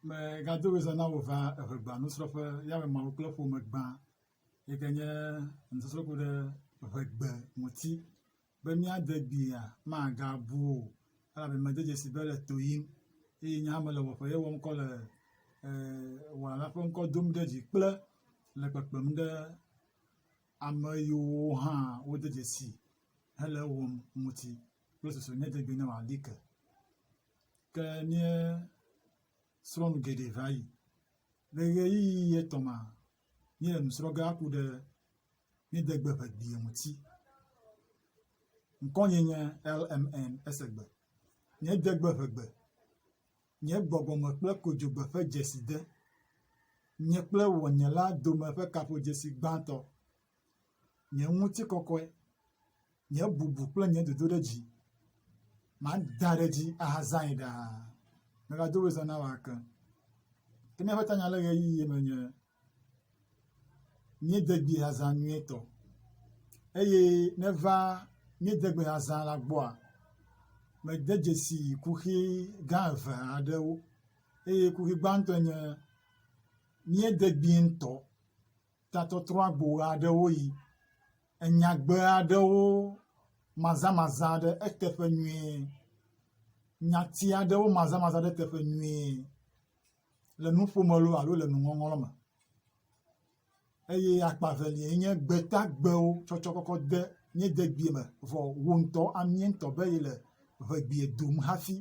Mais gado wezana wova egba NUSRƆƒE ya me mawo kple ƒomegba yike nye nusrɔ̃ku ɖe egbe ŋuti be míade gbia magabu o elabe mede dzesi be le to yim eye nye hã mele wɔƒe ye wɔm kɔ le wɔla ƒe ŋkɔ dom ɖe dzi kple le kpekpem ɖe ame yiwo hã wode dzesi hele wɔm ŋuti kple susu nye de gbe ne wòali ke nye srɔ̃nu geɖe va yi le ɣeyiɣi etɔ̃ ma nye le nusrɔ̃ ge aku ɖe míedegbe ʋegbie ŋuti ŋkɔnye nye LMN esegbe nye degbe ʋegbe nye gbɔgbɔme kple kodzogbe ƒe dzeside nye kple wɔnyela dome ƒe kaƒo dzesi gbãtɔ nye ŋutikɔkɔe nye bubu kple nye dodo ɖe dzi mada ɖe dzi ahazã yi ɖaa megado wezã na wake ke míaƒe tanya le ɣeyiɣi me nye míedegbi hazã nyuietɔ eye neva míedegbe hazã la gbɔa mede dzesi kuxi gã eve aɖewo eye kuxi gbãtɔ nye míedegbi ŋutɔ tatɔtrɔ agbo aɖewo yi enyagbe aɖewo mazãmazã ɖe eteƒe nyuie nyati aɖewo mazãmazã ɖe teƒe nyuie le nuƒome alo le nuŋɔŋlɔ me eye akpavelie nye gbetagbewo tsɔtsɔ kɔkɔ de míedegbie me vɔ wo ŋutɔ amie ŋutɔ be yi le ʋegbie dom hafi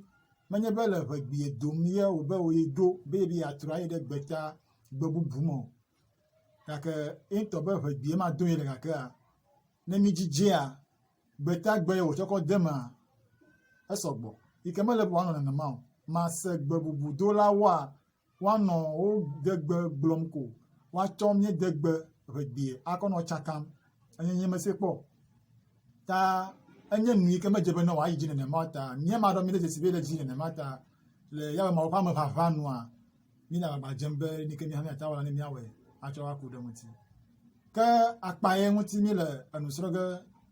menye be le ʋegbie dom ye wobe woyi ɖo be yeatrɔ ayi ɖe gbeta gbe bubu me o gake ŋutɔ be ʋegbie ma do yi le gakea ne mi dzidzia gbetagbe ye wotsɔ kɔ de mea esɔgbɔ yike mele be woanɔ nenema o mase gbe bubu dolawoa woanɔ wo degbe gblɔm ko woatsɔ míedegbe ʋegbie akɔnɔ tsakam enyenye mese kpɔ ta enye nu yike medze be ne wòayi dzi nenema ta míema ɖɔ mi ɖe dzesi be le dzi nenema ta le yabe mawo ƒe ame ʋaʋã nua míle agbagba dzem be nike míhã míata wɔla ne míawɔe atsɔ aku ɖe ŋuti ke akpa ye ŋuti mi le enusrɔ̃ ge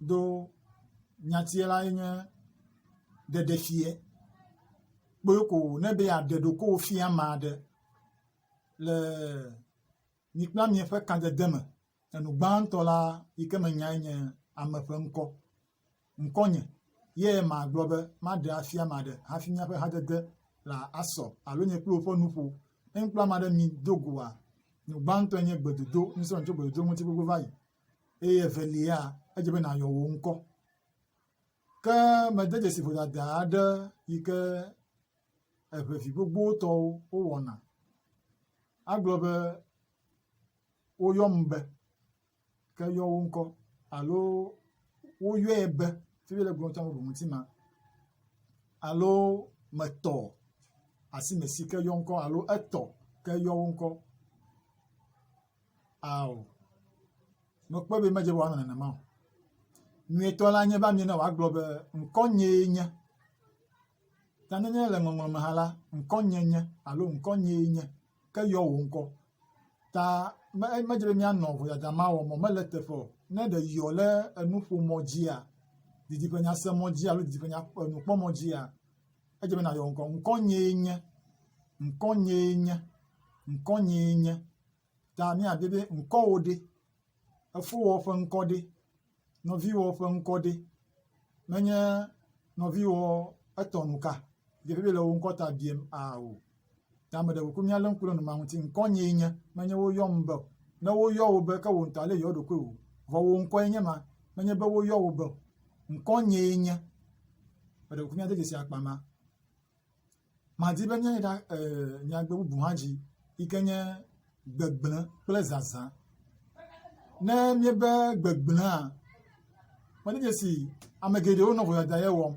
do nyatie la nye ɖeɖefie kpoko ne be yeaɖe ɖoko fia ame aɖe le mi kple amie ƒe kadede me enu gbãtɔ la yike menyae nye ame ƒe ŋkɔ ŋkɔnye ye magblɔ be maɖe afia ame aɖe hafi míaƒe hadede la asɔ alo nye kple woƒe nuƒo ne kple ame aɖe mi do goa nu gbãtɔ nye gbedodo nusrɔ̃ tso gbedodo ŋuti gbogbo va yi eye evelia edze be nàyɔ wò ŋkɔ ke mede dzesi vodada aɖe yike eʋevi gbogbo tɔwo wowɔna agblɔ be woyɔm be ke yɔ wo ŋkɔ alo woyɔe be fi le gblɔm tɔ ŋuti ma alo metɔ asimesi ke yɔ ŋkɔ alo etɔ ke yɔ wo ŋkɔ ao mekpe be medze be woanɔ nenema o nyuietɔ la nye be amie ne wòagblɔ be ŋkɔnyee nye ta nenye le ŋɔŋlɔ me hã la ŋkɔnye nye alo ŋkɔnyee nye ke yɔ wò ŋkɔ ta medze be míanɔ vodada ma wɔ mɔ mele teƒe o ne ɖe yɔ le enuƒomɔ dzia didiƒe nyasemɔ dzi alo didiƒe nukpɔmɔ dzia edze be nàyɔ ŋkɔ ŋkɔnyee nye ŋkɔnyee nye ŋkɔnyee nye ta míabia be ŋkɔwo ɖe efowo ƒe ŋkɔ ɖe nɔviwo ƒe ŋkɔ ɖe menye nɔviwo etɔnuka dze be le wo ŋkɔ ta biem awo ta me ɖe wòku míalé ŋku ɖe numa ŋuti ŋkɔnyee nye menye woyɔm be ne woyɔ wo be ke wo ŋutɔ ale yɔ ɖokui wo vɔ wo ŋkɔe nye ma menye be woyɔ wo be ŋkɔnyee nye me ɖe wòku míade dzesi akpa ma madi be míanyi ɖa nyagbe bubu hã dzi yike nye gbegblẽ kple zazã ne míebe gbegblẽa mede dzesi ame geɖewo nɔ vodada ye wɔm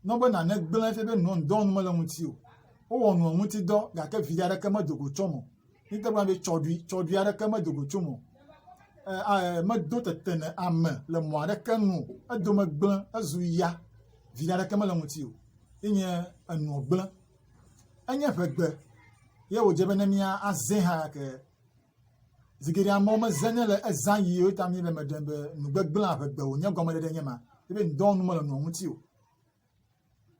nɔ be nane gblẽ fie be ŋdɔ nu mele ŋuti o wowɔ nuɔ ŋuti dɔ gake viɖe aɖeke medogo tsɔ mo nite gblã be tsɔɖui aɖeke medogo tso mo medo tete ne ame le mɔ aɖeke nu edome gblẽ ezu ya viɖe aɖeke mele ŋuti o enye enuɔ gblẽ enye ʋegbe ye wòdze be ne mía azẽ hã ke zigeɖe amewo mezẽ le ezã yiwo ta mi le me ɖem be nugbegblẽ ʋegbe wònye gɔmeɖeɖe nye ma ebe ŋdɔ nu mele nuɔ ŋuti o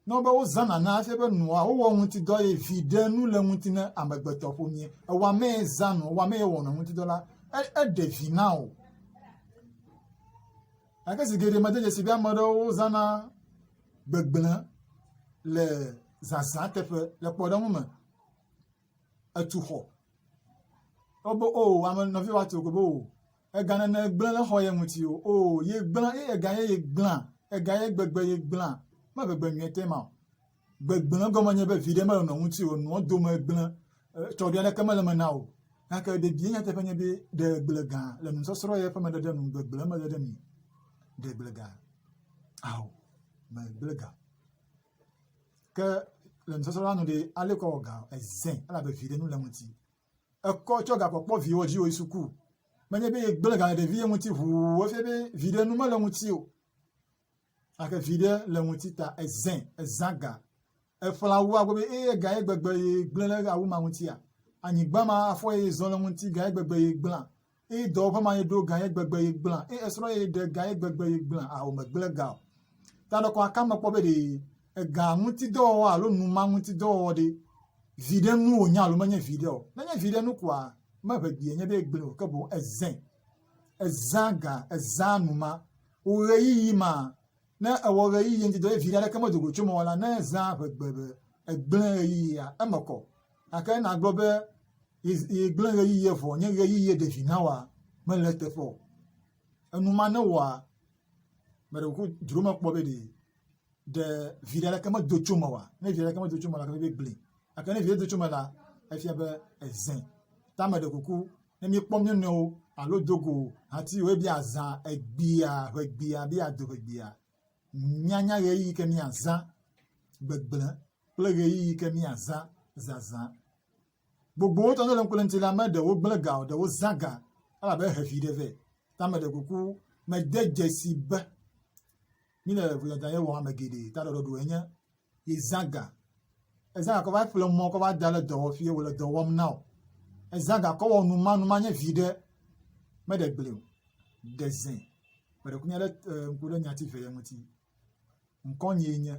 no be wo zana na afi be no a wo nwuti do e vide nu le nwuti na amegbeto fo mi e wa me zanu wa me wo no nwuti do la e de vi na o akasi gede ma de si bia mo do zana Megble le Zazã teƒe le kpɔɖeŋu me etu xɔ obo o ame nɔvi wa to gobo ega nene gblẽ le xɔ ye ŋuti o ye gblẽ ega ye ega ye gbegbe ye gblẽ me gbegbe nyuie te ma gbegblẽ gɔme nye be vi ɖe mele nɔ ŋuti o nɔ dome gblẽ tɔɖi aɖeke mele me na o gake ɖevi nya teƒe nye be ɖe gble gã le nusɔsrɔ̃ ye ƒe medede nu gbegblẽ medede mi ɖe gble gã awo Megble gã ke le nusɔsrɔ̃ nu de alekɔ gã ezẽ elabe vi ɖe nu le ŋuti ekɔ tsɔ gakpɔkpɔ viwo dzi wo suku menye be gble gã ɖevi ye ŋuti ʋuu efie be vi ɖe nu mele ŋuti o gake vi ɖe le ŋuti ta ezẽ ezã gã efla wu agbe be ega ye gbegbe ye gblẽ le awu ma ŋutia anyigba ma afɔ ye zɔ le ŋuti gã ye gbegbe ye gblẽ dɔwɔƒe ma ye ɖo gã ye gbegbe ye gblẽ esrɔ̃ ye ɖe gã ye gbegbe ye gblẽ awo Megble gã o ta ɖe kɔ akame kpɔ be ɖe ega ŋuti dɔwɔwɔ alo numa ŋuti dɔwɔwɔ ɖe vi ɖe nu wònya alo menye vi ɖe o nenye vi ɖe nu koa meʋegbie nye be gblẽ o ke boŋ ezẽ ezã gã ezã numa wo ɣeyiɣi ma ne ewɔ ɣeyiɣi ŋuti dɔ ye vi ɖe aɖeke medogo tso me wɔ la ne ezã ʋegbe be egblẽ ɣeyiɣia eme kɔ gake na gblɔ be ye gblẽ ɣeyiɣi vɔ nye ɣeyiɣi ɖevi na wa mele teƒe o enuma ne wɔa me ɖe ku dzro me kpɔ be ɖe vi ɖe aɖeke medo tso me wa ne vi ɖe aɖeke medo tso me la ke be gblẽ gake ne vi ɖe do tso me la efia be ezẽ ta me ɖe kuku ne mi kpɔ mi nɔewo alo dogo hati wo bia zã egbea ʋegbea bia do ʋegbea nyanya ɣeyiɣi ke miazã gbegblẽ kple ɣeyiɣi ke miazã Zazã gbogbo wotɔ ne le ŋku le ŋuti la me ɖewo gblẽ gã o ɖewo zã gã elabe he vi ɖe vɛ ta me ɖe kuku mede dzesi be mi le ʋudzɔdza ye wɔ ame geɖe ta ɖɔɖɔɖoe nye ye zã gã ezã gã kɔ va ƒle mɔ kɔ va da le dɔwɔƒie wòle dɔ wɔm na o ezã gã kɔ wɔ numa nye vi ɖe meɖe gblẽ o ɖe zẽ me ɖe ku nya ɖe ŋku ɖe nyati ve ye ŋuti ŋkɔ nyee nye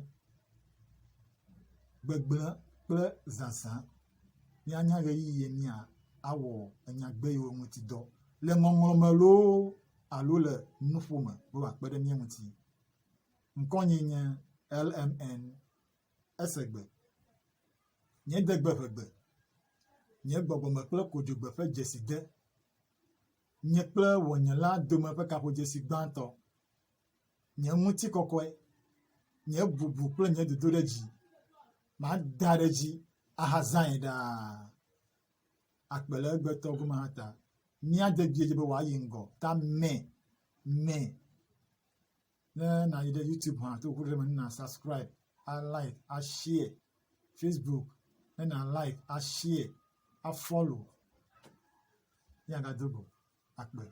gbegblẽ kple Zazã mianya ɣeyiɣi ye mia awɔ enyagbe yiwo ŋuti dɔ le ŋɔŋlɔ me loo alo le nuƒome be wòakpe ɖe mia ŋuti ŋkɔ nyee nye LMN esegbe nye degbe ʋegbe nye gbɔgbɔme kple kodzogbe ƒe dzeside nye kple wɔnyela dome ƒe kaƒodzesi gbãtɔ nye ŋutikɔkɔe nye bubu kple nye dodo ɖe dzi mada ɖe dzi ahazãe ɖaa akpe le egbetɔ gome hã ta míade bie dzi be wòayi ŋgɔ ta me ne nayi ɖe YouTube hã to ku ɖe me na subscribe a like a share Facebook ne na like a share a follow yanga dogo akpe